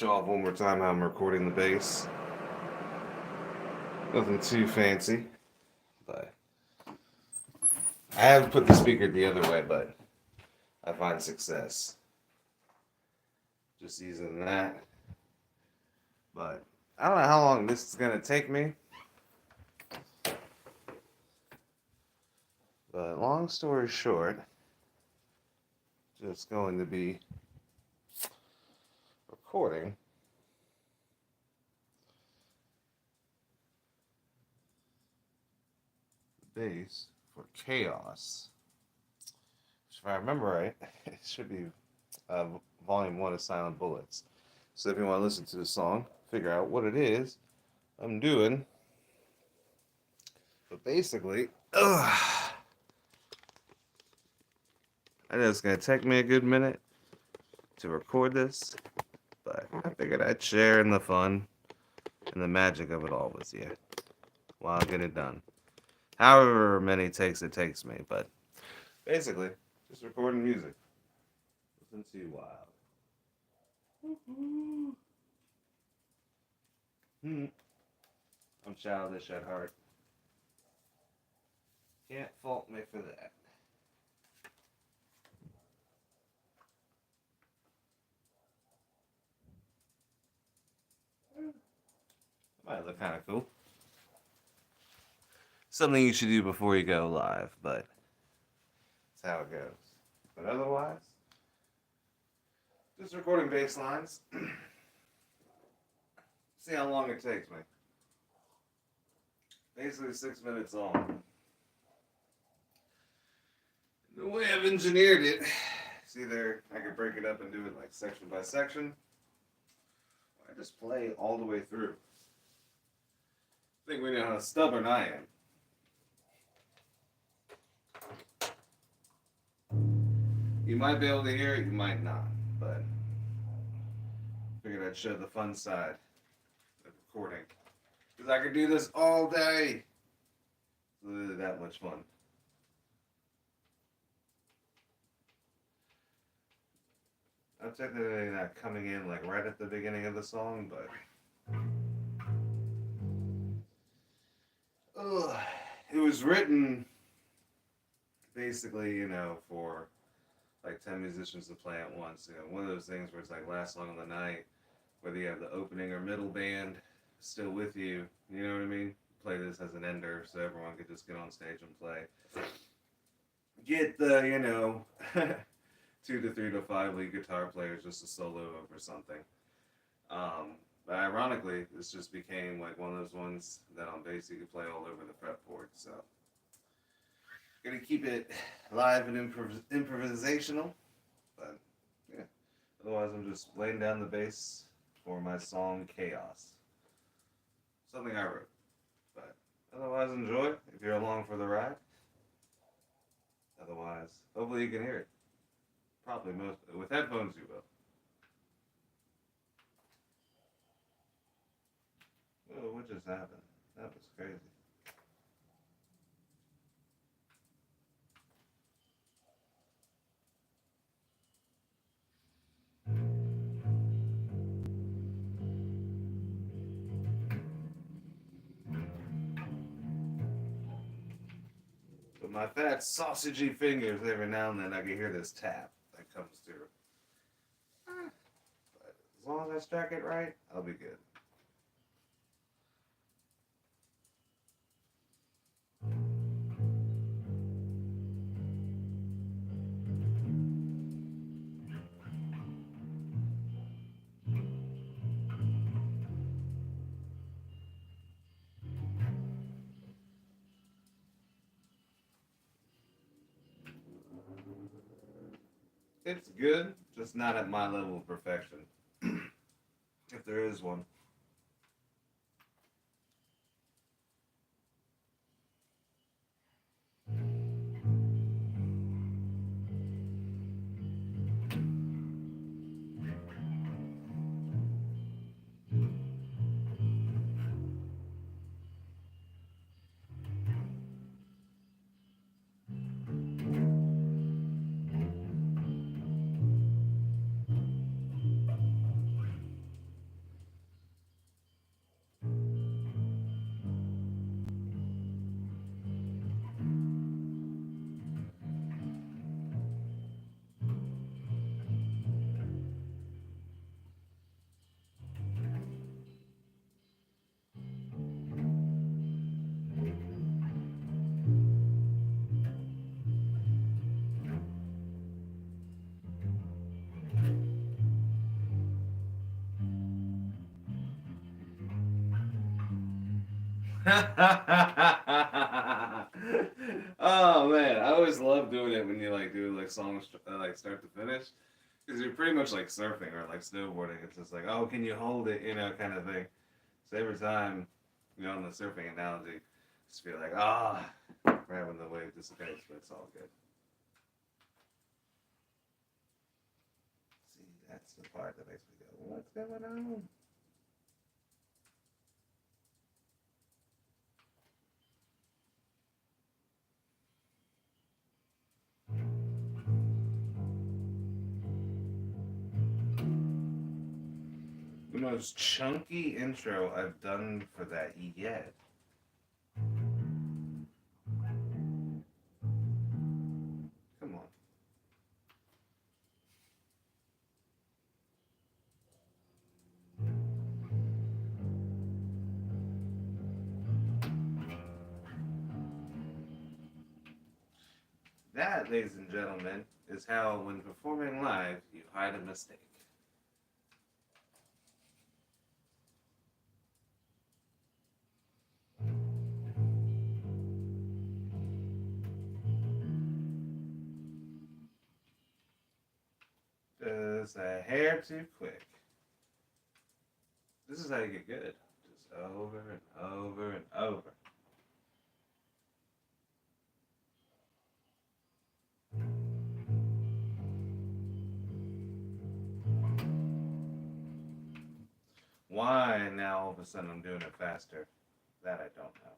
Show off one more time how I'm recording the bass. Nothing too fancy, but I have put the speaker the other way, but I find success just using that. But I don't know how long this is gonna take me. But long story short, just going to be recording the bass for Chaos. If I remember right, it should be volume 1 of Silent Bullets. So if you want to listen to the song, figure out what it is I'm doing. But basically, I know it's going to take me a good minute to record this, but I figured I'd share in the fun and the magic of it all with you while I get it done. However many takes it takes me, but basically, just recording music. Listen too wild. I'm childish at heart. Can't fault me for that. Might look kind of cool. Something you should do before you go live, but that's how it goes. But otherwise, just recording bass lines. See how long it takes me. Basically 6 minutes long. The way I've engineered it, it's either I could break it up and do it like section by section, or I just play all the way through. I think we know how stubborn I am. You might be able to hear it, you might not, but I figured I'd show the fun side of recording. Because I could do this all day. It's literally that much fun. I'm technically not coming in like right at the beginning of the song, but it was written basically, for like 10 musicians to play at once. One of those things where it's like last song of the night, whether you have the opening or middle band still with you, you know what I mean? Play this as an ender so everyone could just get on stage and play. Get the, 2 to 3 to 5 lead guitar players just to solo over something. But ironically, this just became like one of those ones that on bass you could play all over the fretboard. So, gonna keep it live and improvisational. But yeah, otherwise I'm just laying down the bass for my song Chaos. Something I wrote. But otherwise, enjoy if you're along for the ride. Otherwise, hopefully you can hear it. Probably most with headphones you will. Oh, what just happened? That was crazy. With my fat sausagey fingers, every now and then I can hear this tap that comes through. But as long as I strike it right, I'll be good. It's good, just not at my level of perfection. If there is one. Oh man, I always love doing it when you like do like songs like start to finish because you're pretty much like surfing or like snowboarding. It's just like, oh, can you hold it, kind of thing. So every time, on the surfing analogy, just feel like, right when the wave dissipates, but it's all good. See, that's the part that makes me go, what's going on? The most chunky intro I've done for that yet. Come on. That, ladies and gentlemen, is how, when performing live, you hide a mistake. Just a hair too quick. This is how you get good. Just over and over and over. Why now all of a sudden I'm doing it faster? That I don't know.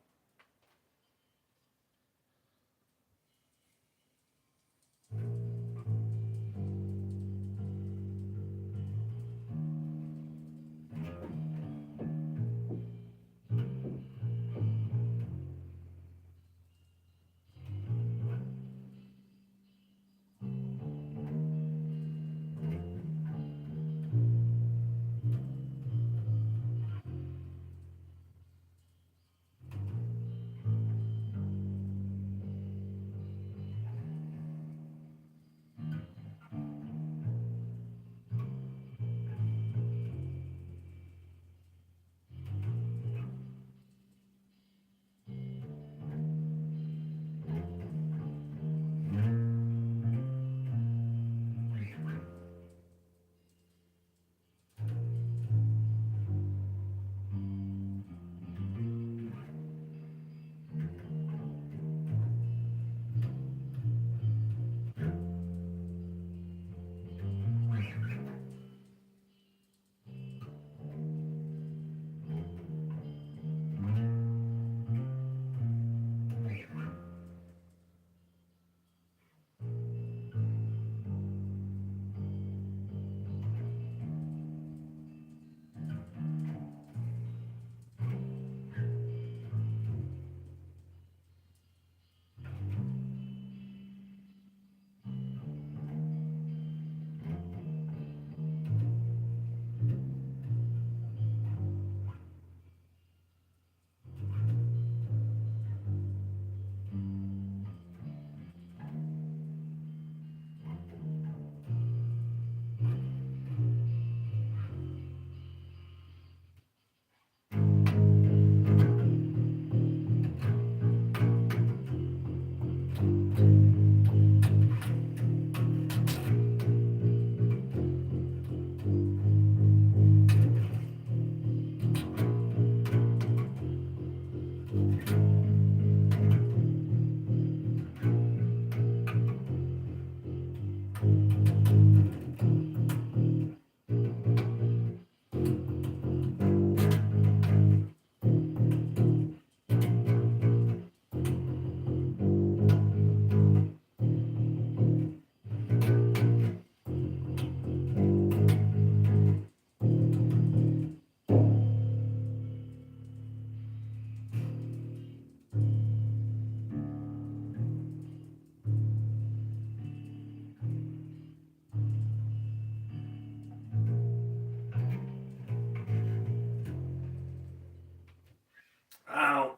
Oh,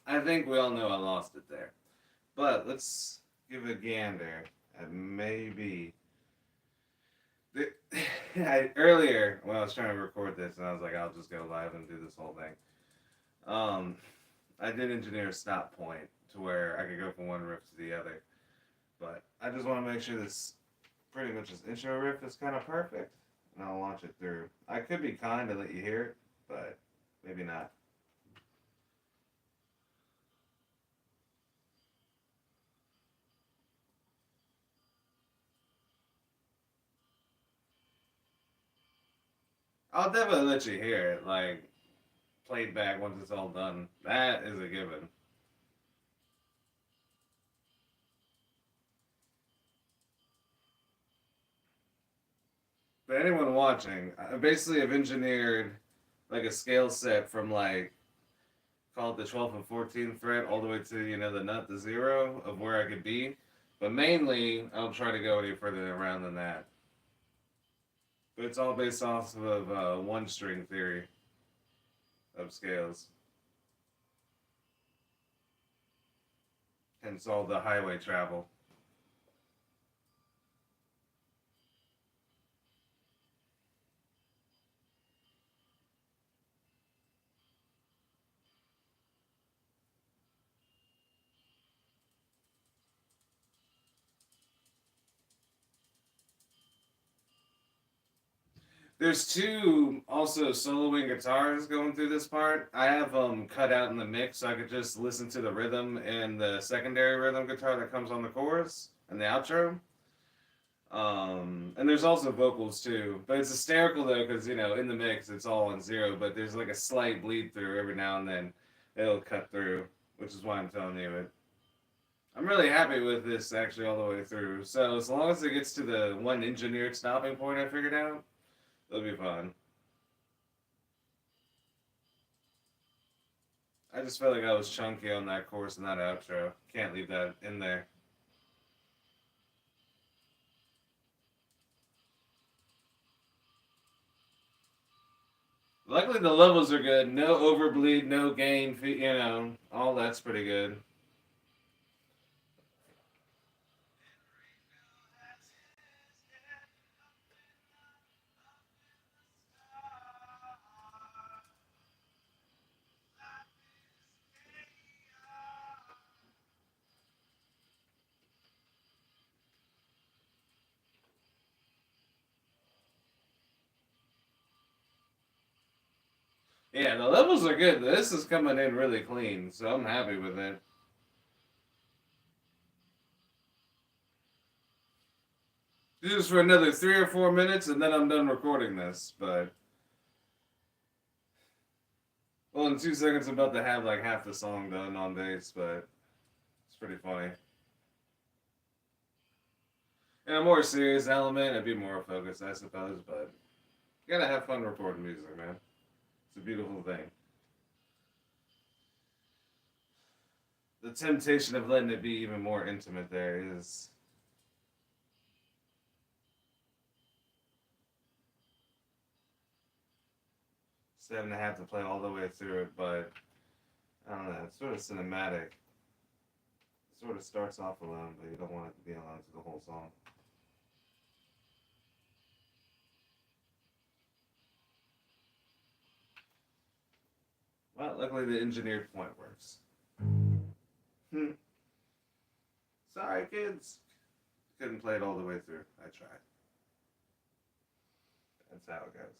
I think we all know I lost it there. But let's give a gander at maybe. Earlier, when I was trying to record this, and I was like, I'll just go live and do this whole thing. Um, I did engineer a stop point to where I could go from one riff to the other. But I just want to make sure this pretty much this intro riff is kind of perfect, and I'll launch it through. I could be kind and let you hear it, but maybe not. I'll definitely let you hear it, like played back once it's all done. That is a given. But anyone watching, I basically have engineered like a scale set from like call it the 12th and 14th fret all the way to the nut, the zero of where I could be. But mainly, I don't try to go any further around than that. But it's all based off of one string theory of scales. Hence all the highway travel. There's two also soloing guitars going through this part. I have them cut out in the mix so I could just listen to the rhythm and the secondary rhythm guitar that comes on the chorus and the outro. And there's also vocals too, but it's hysterical though because in the mix it's all on zero, but there's like a slight bleed through every now and then. It'll cut through, which is why I'm telling you it. I'm really happy with this actually all the way through. So as long as it gets to the one engineered stopping point I figured out, it'll be fun. I just felt like I was chunky on that chorus and that outro. Can't leave that in there. Luckily, the levels are good. No overbleed, no gain. All that's pretty good. Yeah, the levels are good. This is coming in really clean, so I'm happy with it. This is for another 3 or 4 minutes, and then I'm done recording this. But well, in 2 seconds, I'm about to have like half the song done on bass, but it's pretty funny. In a more serious element, I'd be more focused, I suppose. But you gotta have fun recording music, man. It's a beautiful thing. The temptation of letting it be even more intimate there is. So having to have to play all the way through it, but I don't know, it's sort of cinematic. It sort of starts off alone, but you don't want it to be alone through the whole song. Well, luckily the engineered point works. Hmm. Sorry, kids. Couldn't play it all the way through. I tried. That's how it goes.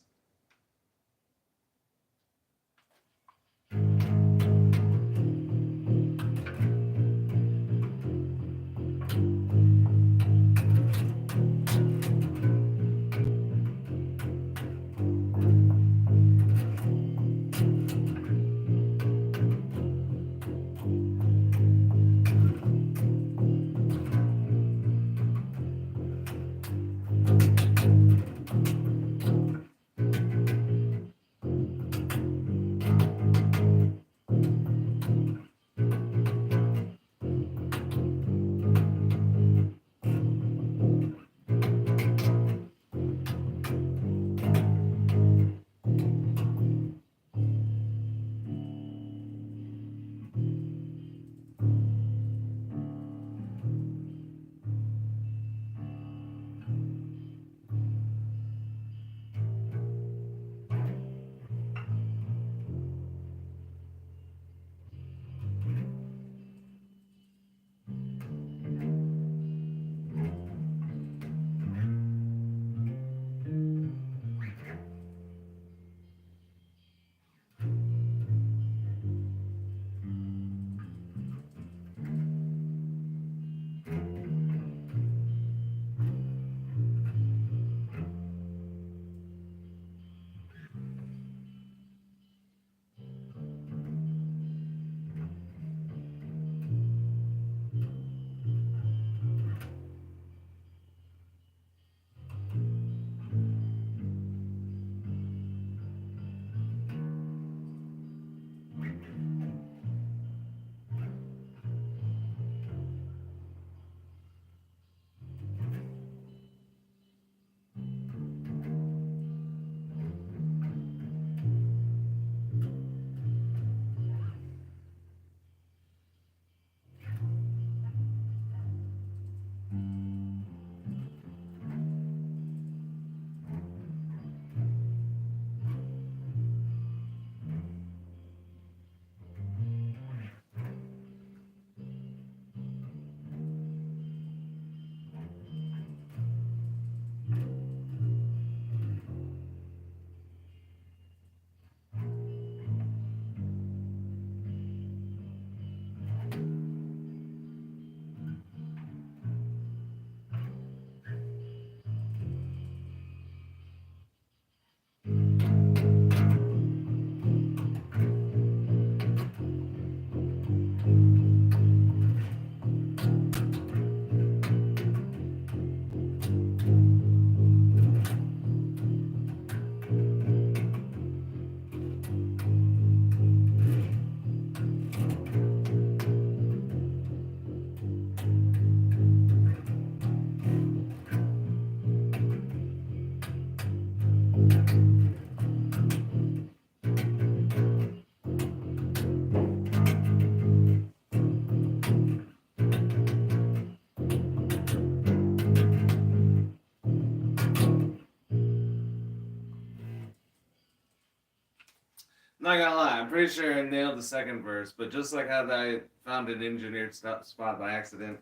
Not gonna lie, I'm pretty sure I nailed the second verse, but just like how I found an engineered spot by accident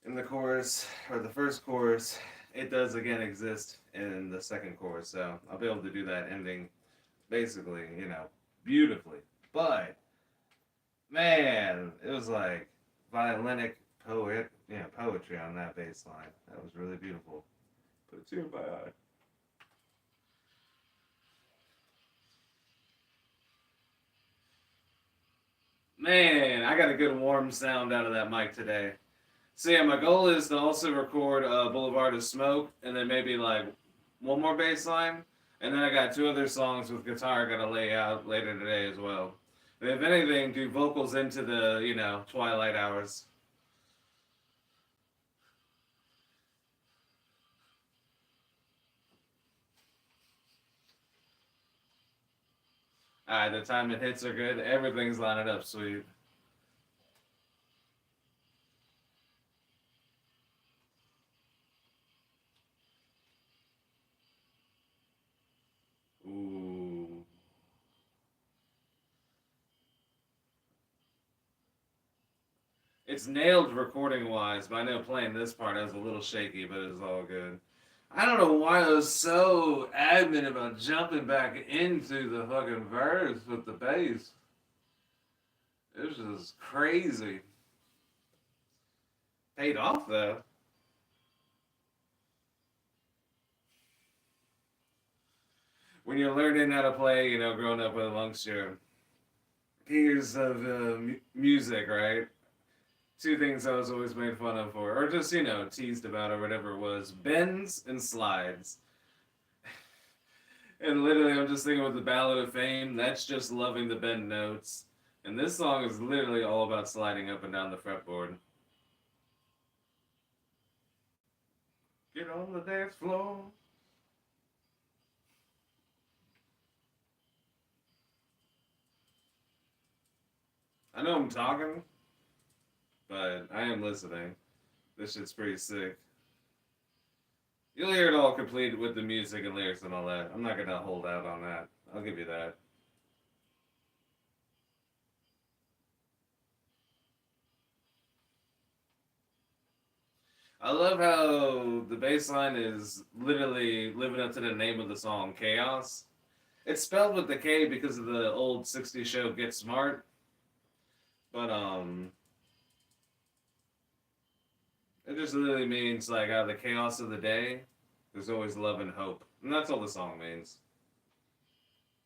in the chorus, or the first chorus, it does again exist in the second chorus, so I'll be able to do that ending basically, beautifully. But, man, it was like violinic poetry on that bass line. That was really beautiful. Put a tear in my eye. Man, I got a good warm sound out of that mic today. So yeah, my goal is to also record Boulevard of Smoke, and then maybe like one more bass line, and then I got two other songs with guitar I gotta lay out later today as well. And if anything, do vocals into the twilight hours. Alright, the time it hits are good. Everything's lining up sweet. Ooh. It's nailed recording wise, but I know playing this part I was a little shaky, but it was all good. I don't know why I was so adamant about jumping back into the fucking verse with the bass. It was just crazy. Paid off though. When you're learning how to play, growing up amongst your peers of music, right? Two things I was always made fun of for, or just teased about, or whatever it was: bends and slides. And literally, I'm just thinking with the Ballad of Fame, that's just loving the bend notes. And this song is literally all about sliding up and down the fretboard. Get on the dance floor. I know I'm talking, but I am listening. This shit's pretty sick. You'll hear it all complete with the music and lyrics and all that. I'm not gonna hold out on that. I'll give you that. I love how the bass line is literally living up to the name of the song, Chaos. It's spelled with the K because of the old '60s show Get Smart, but it just literally means like out of the chaos of the day, there's always love and hope, and that's all the song means.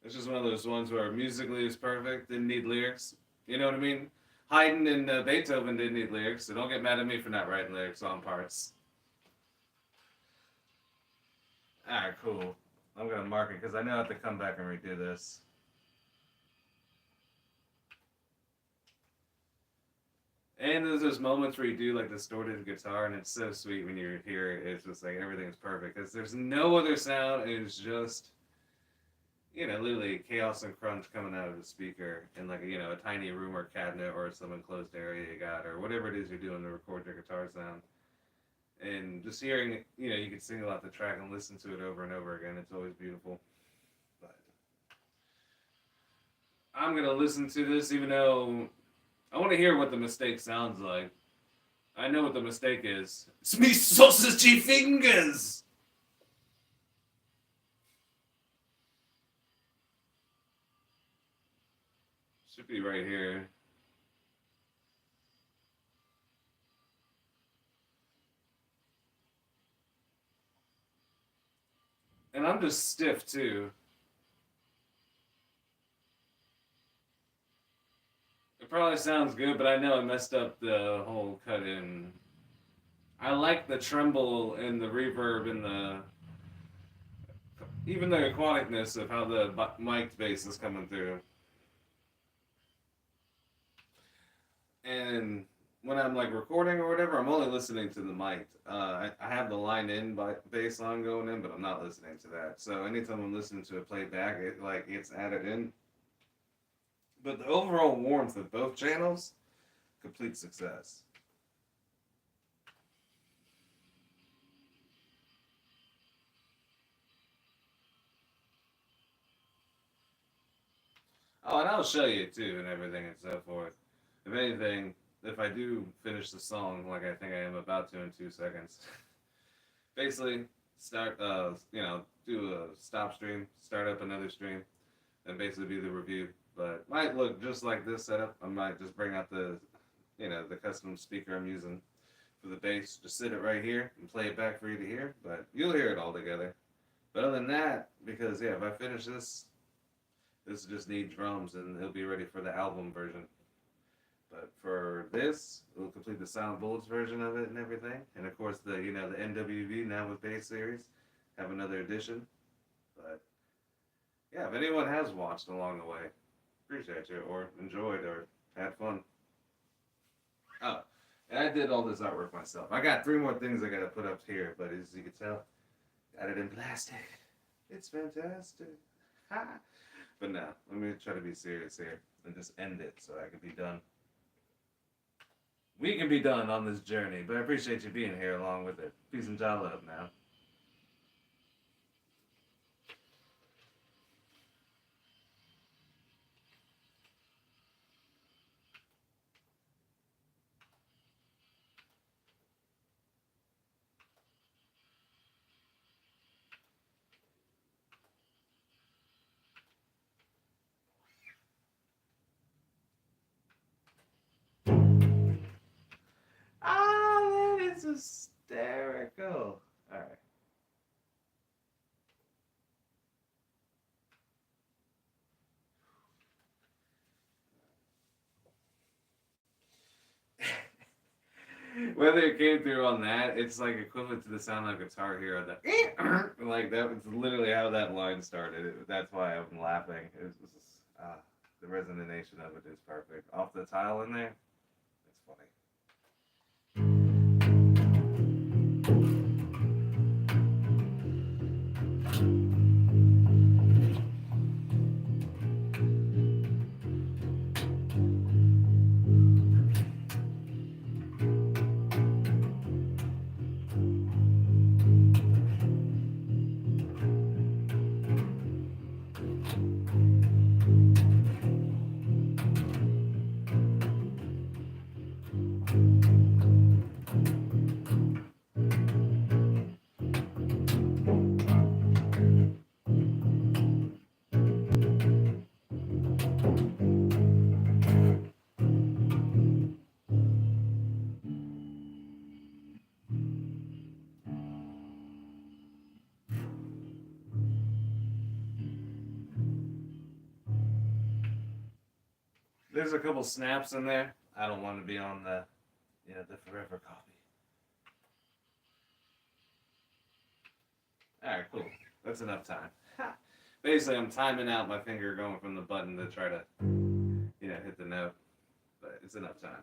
It's just one of those ones where musically it's perfect, didn't need lyrics. You know what I mean? Haydn and Beethoven didn't need lyrics, so don't get mad at me for not writing lyrics on parts. Alright, cool. I'm gonna mark it because I know I have to come back and redo this. And there's those moments where you do like distorted guitar, and it's so sweet when you hear it. It's just like everything's perfect because there's no other sound. It's just literally chaos and crunch coming out of the speaker in like a tiny room or cabinet or some enclosed area you got or whatever it is you're doing to record your guitar sound. And just hearing it, you can single out the track and listen to it over and over again. It's always beautiful. But I'm gonna listen to this even though I want to hear what the mistake sounds like. I know what the mistake is. It's me sausagey fingers. Should be right here. And I'm just stiff too. It probably sounds good, but I know I messed up the whole cut in. I like the tremble and the reverb and the even the aquaticness of how the mic bass is coming through. And when I'm like recording or whatever, I'm only listening to the mic. I have the line in bass line going in, but I'm not listening to that. So anytime I'm listening to it played back, it like gets added in. But the overall warmth of both channels, complete success. Oh, and I'll show you too, and everything and so forth. If anything, if I do finish the song like I think I am about to in 2 seconds, basically start, do a stop stream, start up another stream, and basically do the review. But might look just like this setup. I might just bring out the custom speaker I'm using for the bass, just sit it right here and play it back for you to hear. But you'll hear it all together. But other than that, because yeah, if I finish this just needs drums and it'll be ready for the album version. But for this, it'll complete the Silent Bullets version of it and everything. And of course the NWV now with bass series have another edition. But yeah, if anyone has watched along the way, appreciate you or enjoyed or had fun. Oh, and I did all this artwork myself. I got 3 more things I gotta put up here, but as you can tell, got it in plastic. It's fantastic. Ha! But no, let me try to be serious here and just end it so I can be done. We can be done on this journey, but I appreciate you being here along with it. Peace and joy love now. Ah, that is hysterical. Alright. Whether it came through on that, it's like equivalent to the sound of Guitar Hero. That like that was literally how that line started. That's why I'm laughing. It was just, the resonation of it is perfect. Off the tile in there, it's funny. There's a couple snaps in there. I don't want to be on the forever copy. All right, cool. That's enough time. Basically, I'm timing out my finger going from the button to try to hit the note, but it's enough time.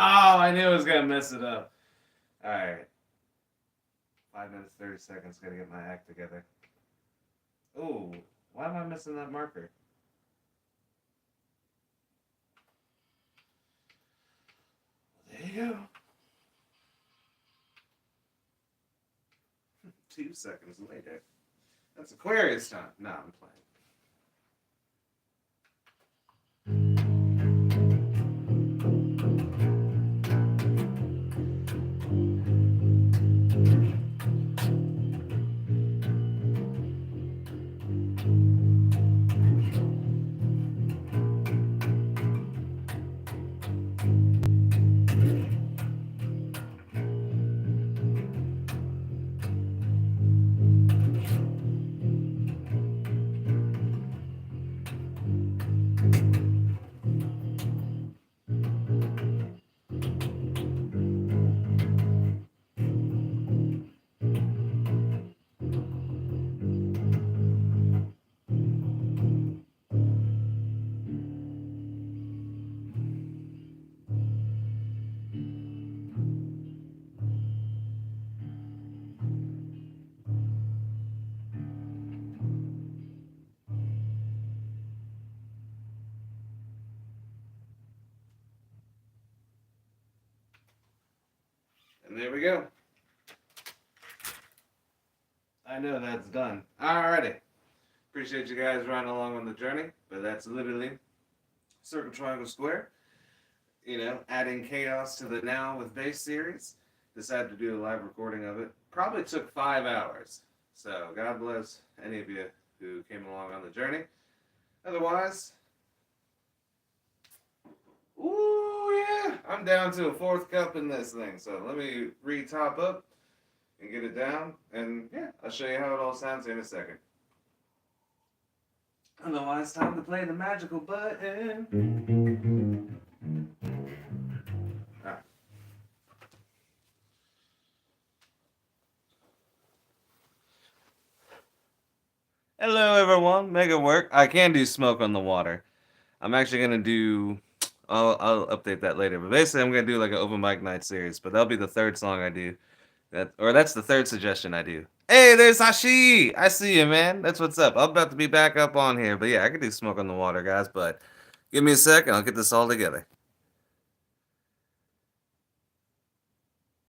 Oh, I knew I was gonna mess it up. All right, 5 minutes 30 seconds. Gotta get my act together. Oh, why am I missing that marker? There you go. 2 seconds later. That's Aquarius time. No, I'm playing. there we go. I know that's done. Alrighty. Appreciate you guys riding along on the journey, but that's literally Circle Triangle Square. You know, adding Kaos to the Now with Bass series. Decided to do a live recording of it. Probably took 5 hours. So God bless any of you who came along on the journey. Otherwise, ooh yeah, I'm down to a 4th cup in this thing. So let me re-top up and get it down. And yeah, I'll show you how it all sounds in a second. Otherwise, time to play the magical button. Alright. Hello everyone, make it work. I can do Smoke on the Water. I'm actually gonna do, I'll update that later, but basically I'm gonna do like an open mic night series, but that'll be the 3rd song I do. That's the 3rd suggestion I do. Hey, there's Hashi! I see you, man. That's what's up. I'm about to be back up on here, but yeah, I can do Smoke on the Water, guys, but give me a sec and I'll get this all together.